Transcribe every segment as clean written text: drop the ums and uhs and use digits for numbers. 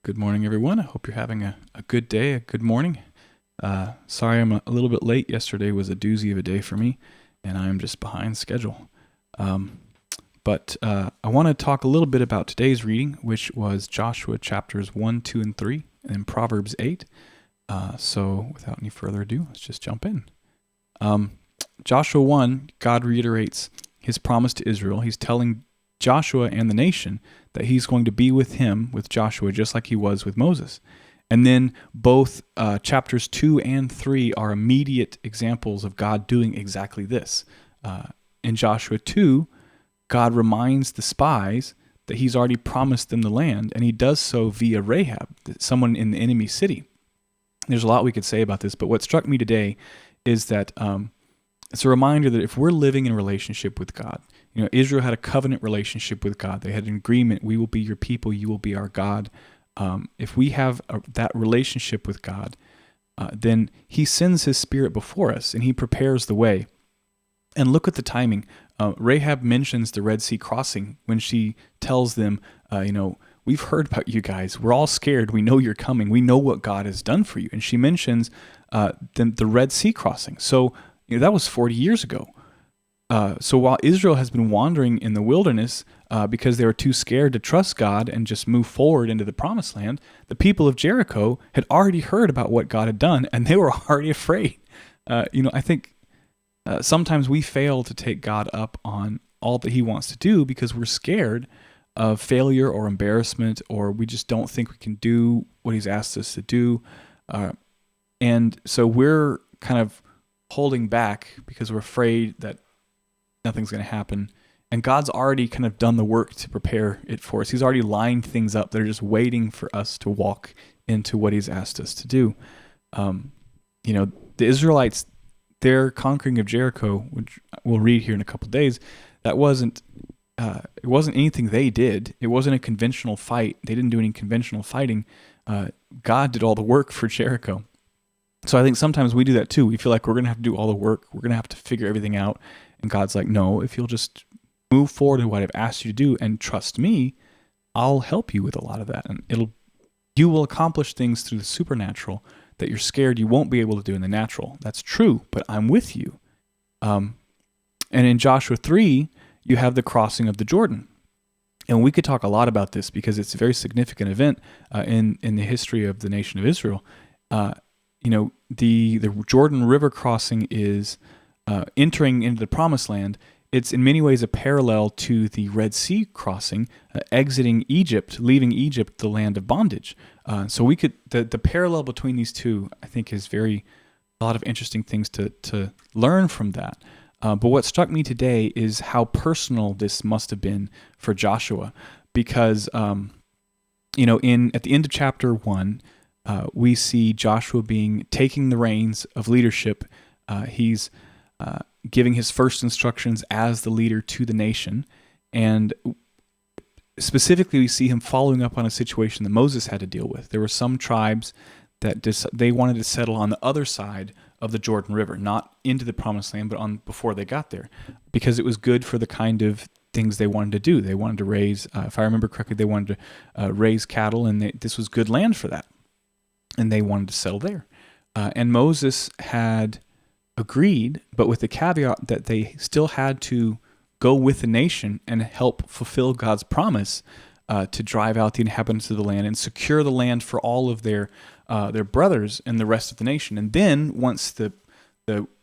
Good morning, everyone. I hope you're having a good day, a good morning. Sorry I'm a little bit late. Yesterday was a doozy of a day for me, and I'm just behind schedule. Um, but I want to talk a little bit about today's reading, which was Joshua chapters 1, 2, and 3, and Proverbs 8. So without any further ado, let's just jump in. Um, Joshua 1, God reiterates his promise to Israel. He's telling Joshua and the nation that he's going to be with him, with Joshua, just like he was with Moses. And then both chapters 2 and 3 are immediate examples of God doing exactly this. In Joshua 2, God reminds the spies that he's already promised them the land, and he does so via Rahab, someone in the enemy city. There's a lot we could say about this, but what struck me today is that it's a reminder that if we're living in relationship with God, Israel had a covenant relationship with God. They had an agreement: we will be your people, you will be our God. If we have that relationship with God, then he sends his spirit before us and he prepares the way. And look at the timing. Rahab mentions the Red Sea crossing when she tells them, we've heard about you guys. We're all scared. We know you're coming. We know what God has done for you. And she mentions the Red Sea crossing. So that was 40 years ago. So while Israel has been wandering in the wilderness because they were too scared to trust God and just move forward into the promised land, the people of Jericho had already heard about what God had done, and they were already afraid. I think sometimes we fail to take God up on all that he wants to do because we're scared of failure or embarrassment, or we just don't think we can do what he's asked us to do. And so we're kind of holding back because we're afraid that nothing's going to happen. And God's already kind of done the work to prepare it for us. He's already lined things up. They're just waiting for us to walk into what he's asked us to do. The Israelites, their conquering of Jericho, which we'll read here in a couple of days, that wasn't it wasn't anything they did. It wasn't a conventional fight. They didn't do any conventional fighting. God did all the work for Jericho. So I think sometimes we do that too. We feel like we're going to have to do all the work. We're going to have to figure everything out. And God's like, no, if you'll just move forward in what I've asked you to do and trust me, I'll help you with a lot of that. And you will accomplish things through the supernatural that you're scared you won't be able to do in the natural. That's true, but I'm with you. And in Joshua 3, you have the crossing of the Jordan. And we could talk a lot about this because it's a very significant event in the history of the nation of Israel. The Jordan River crossing is entering into the promised land. It's in many ways a parallel to the Red Sea crossing, exiting Egypt, leaving Egypt, the land of bondage. So we could the parallel between these two, I think, is a lot of interesting things to learn from that. But what struck me today is how personal this must have been for Joshua, because at the end of chapter 1, we see Joshua taking the reins of leadership. He's giving his first instructions as the leader to the nation. And specifically, we see him following up on a situation that Moses had to deal with. There were some tribes that they wanted to settle on the other side of the Jordan River, not into the promised land, but before they got there, because it was good for the kind of things they wanted to do. They wanted to raise, if I remember correctly, they wanted to raise cattle, and this was good land for that. And they wanted to settle there. And Moses had agreed, but with the caveat that they still had to go with the nation and help fulfill God's promise to drive out the inhabitants of the land and secure the land for all of their brothers and the rest of the nation. And then once the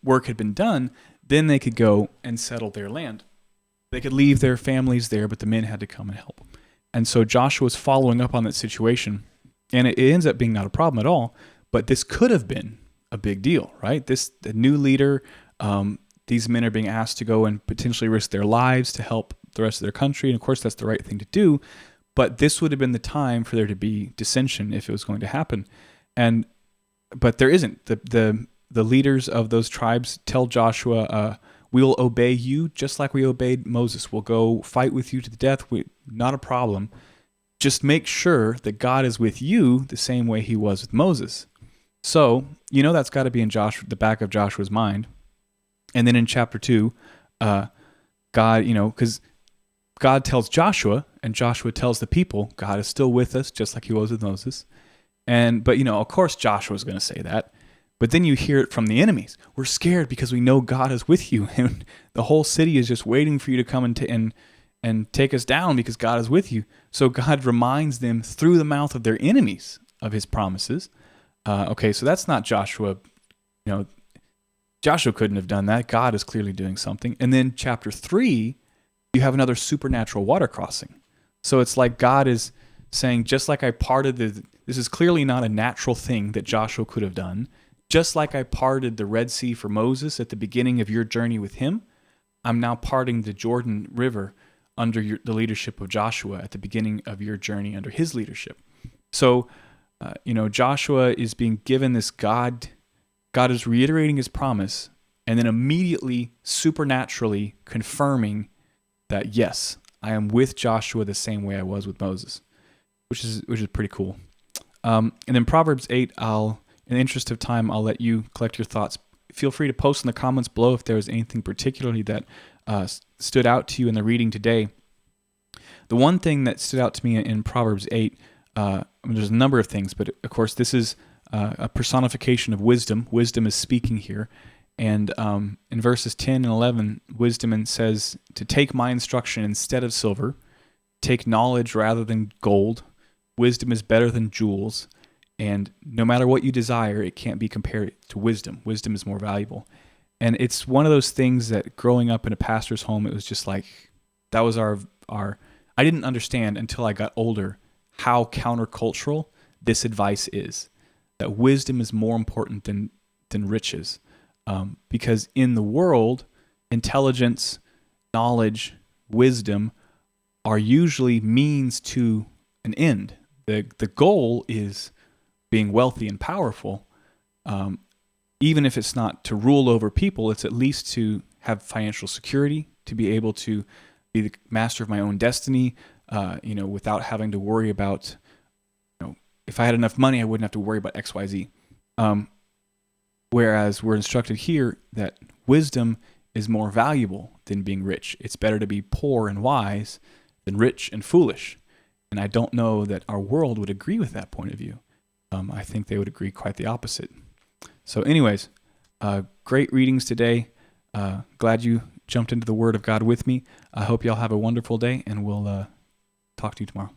work had been done, then they could go and settle their land. They could leave their families there, but the men had to come and help. And so Joshua was following up on that situation, and it ends up being not a problem at all, but this could have been a big deal, right? The new leader, these men are being asked to go and potentially risk their lives to help the rest of their country, and of course that's the right thing to do, but this would have been the time for there to be dissension if it was going to happen. But there isn't. The leaders of those tribes tell Joshua, we will obey you just like we obeyed Moses. We'll go fight with you to the death. Not a problem. Just make sure that God is with you the same way he was with Moses. So, that's got to be in the back of Joshua's mind. And then in chapter 2, God, because God tells Joshua, and Joshua tells the people, God is still with us, just like he was with Moses. But of course Joshua's going to say that. But then you hear it from the enemies. We're scared because we know God is with you, and the whole city is just waiting for you to come and take us down because God is with you. So God reminds them through the mouth of their enemies of his promises. Okay, so that's not Joshua. Joshua couldn't have done that. God is clearly doing something. And then chapter 3, you have another supernatural water crossing. So it's like God is saying, just like I parted this is clearly not a natural thing that Joshua could have done. Just like I parted the Red Sea for Moses at the beginning of your journey with him, I'm now parting the Jordan River under the leadership of Joshua at the beginning of your journey under his leadership. So, Joshua is being given this God is reiterating his promise and then immediately supernaturally confirming that, yes, I am with Joshua the same way I was with Moses, which is pretty cool. And then Proverbs 8, in the interest of time, I'll let you collect your thoughts. Feel free to post in the comments below if there was anything particularly that stood out to you in the reading today. The one thing that stood out to me in Proverbs 8, there's a number of things, but of course this is a personification of wisdom. Wisdom is speaking here. And in verses 10 and 11, wisdom says to take my instruction instead of silver, take knowledge rather than gold. Wisdom is better than jewels. And no matter what you desire, it can't be compared to wisdom. Wisdom is more valuable. And it's one of those things that growing up in a pastor's home, it was just like, that was our I didn't understand until I got older how countercultural this advice is. That wisdom is more important than riches. Because in the world, intelligence, knowledge, wisdom are usually means to an end. The goal is being wealthy and powerful. Even if it's not to rule over people, it's at least to have financial security, to be able to be the master of my own destiny, without having to worry about, if I had enough money, I wouldn't have to worry about X, Y, Z. Whereas we're instructed here that wisdom is more valuable than being rich. It's better to be poor and wise than rich and foolish. And I don't know that our world would agree with that point of view. I think they would agree quite the opposite. So anyways, great readings today. Glad you jumped into the Word of God with me. I hope y'all have a wonderful day, and we'll talk to you tomorrow.